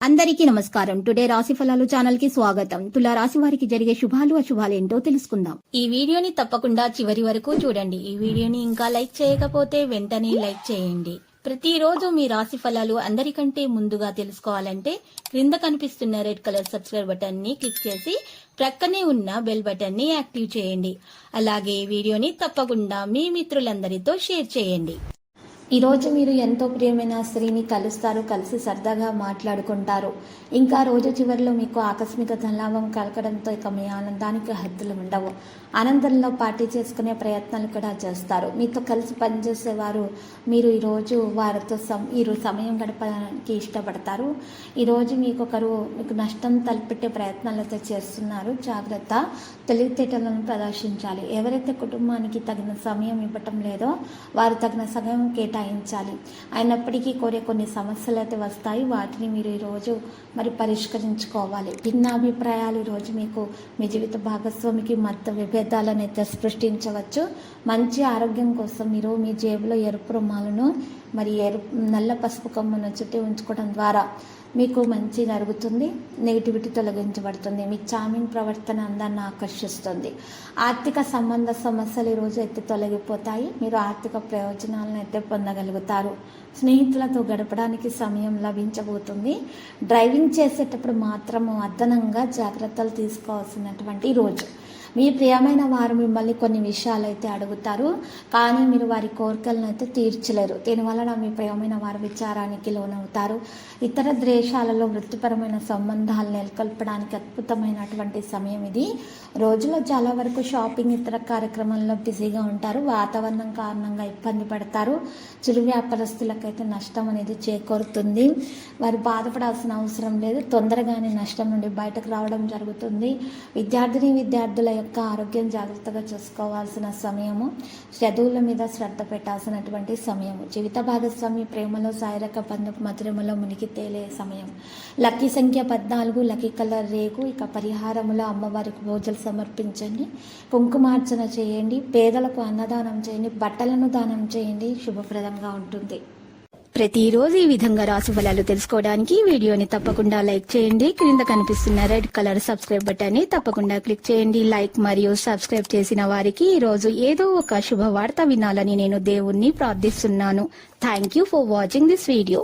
అందరికీ నమస్కారం. టుడే రాశి ఫలాలు ఛానల్ కి స్వాగతం. తులా రాశి వారికి జరిగే శుభాలు అశుభాలు ఏంటో తెలుసుకుందాం. ఈ వీడియోని తప్పకుండా చివరి వరకు చూడండి. ఈ వీడియోని ఇంకా లైక్ చేయకపోతే వెంటనే లైక్ చేయండి. ప్రతిరోజు మీ రాశి ఫలాలు అందరికంటే ముందుగా తెలుసుకోవాలంటే క్రింద కనిపిస్తున్న రెడ్ కలర్ సబ్స్క్రైబ్ బటన్ ని క్లిక్ చేసి ప్రక్కనే ఉన్న బెల్ బటన్ ని యాక్టివ్ చేయండి. అలాగే ఈ వీడియోని తప్పకుండా మీ మిత్రులందరితో షేర్ చేయండి. ఈరోజు మీరు ఎంతో ప్రియమైన స్త్రీని కలుస్తారు, కలిసి సరదాగా మాట్లాడుకుంటారు. ఇంకా రోజు చివరిలో మీకు ఆకస్మిక ధనలాభం కలగడంతో ఇక మీ ఆనందానికి హద్దులు ఉండవు. ఆనందంలో పార్టీ చేసుకునే ప్రయత్నాలు కూడా చేస్తారు. మీతో కలిసి పనిచేసేవారు మీరు ఈరోజు వారితో సమయం గడపడానికి ఇష్టపడతారు. ఈరోజు మీకు నష్టం తలపెట్టే ప్రయత్నాలతో చేస్తున్నారు. జాగ్రత్త, తెలివితేటలను ప్రదర్శించాలి. ఎవరైతే కుటుంబానికి తగిన సమయం ఇవ్వటం లేదో వారు తగిన సమయం కేటాయించాలి. అయినప్పటికీ కొన్ని సమస్యలు అయితే వస్తాయి. వాటిని మీరు ఈరోజు పరిష్కరించుకోవాలి. భిన్నాభిప్రాయాలు ఈరోజు మీకు మీ జీవిత భాగస్వామికి మధ్య విభేదాలను అయితే సృష్టించవచ్చు. మంచి ఆరోగ్యం కోసం మీరు మీ జేబులో ఎరుపు రుమాలను నల్ల పసుపు కొమ్మను చుట్టి ఉంచుకోవడం ద్వారా మీకు మంచి జరుగుతుంది. నెగిటివిటీ తొలగించబడుతుంది. మీ చామింగ్ ప్రవర్తన అందాన్ని ఆకర్షిస్తుంది. ఆర్థిక సంబంధ సమస్యలు ఈరోజు అయితే తొలగిపోతాయి. మీరు ఆర్థిక ప్రయోజనాలను అయితే పొందగలుగుతారు. స్నేహితులతో గడపడానికి సమయం లభించబోతుంది. డ్రైవింగ్ చేసేటప్పుడు మాత్రము అదనంగా జాగ్రత్తలు తీసుకోవాల్సినటువంటి రోజు. మీ ప్రియమైన వారు మిమ్మల్ని కొన్ని విషయాలు అయితే అడుగుతారు, కానీ మీరు వారి కోరికలను అయితే తీర్చలేరు. దీనివలన మీ ప్రియమైన వారి విచారానికి లోనవుతారు. ఇతర దేశాలలో వృత్తిపరమైన సంబంధాలు నెలకొల్పడానికి అద్భుతమైనటువంటి సమయం ఇది. రోజులో చాలా వరకు షాపింగ్, ఇతర కార్యక్రమాల్లో బిజీగా ఉంటారు. వాతావరణం కారణంగా ఇబ్బంది పడతారు. చిరు వ్యాపారస్తులకైతే నష్టం అనేది చేకూరుతుంది. వారు బాధపడాల్సిన అవసరం లేదు. తొందరగానే నష్టం నుండి బయటకు రావడం జరుగుతుంది. విద్యార్థుల యొక్క ఆరోగ్యం జాగ్రత్తగా చూసుకోవాల్సిన సమయము. చదువుల మీద శ్రద్ధ పెట్టాల్సినటువంటి సమయము. జీవిత భాగస్వామి ప్రేమలో శారీరక బంధపు మధురములో మునిగి తేలే సమయం. లక్కీ సంఖ్య 14, లక్కీ కలర్ రేగు. ఇక పరిహారములో అమ్మవారికి పూజలు సమర్పించండి, కుంకుమార్చన చేయండి, పేదలకు అన్నదానం చేయండి, బట్టలను దానం చేయండి. శుభప్రదంగా ఉంటుంది. ప్రతిరోజు ఈ విధంగా రాశి ఫలాలు తెలుసుకోవడానికి వీడియోని తప్పకుండా లైక్ చేయండి. క్రింద కనిపిస్తున్న రెడ్ కలర్ సబ్స్క్రైబ్ బటన్ ని తప్పకుండా క్లిక్ చేయండి. లైక్ మరియు సబ్స్క్రైబ్ చేసిన వారికి ఈ రోజు ఏదో ఒక శుభవార్త వినాలని నేను దేవుణ్ణి ప్రార్థిస్తున్నాను. Thank you for watching this video.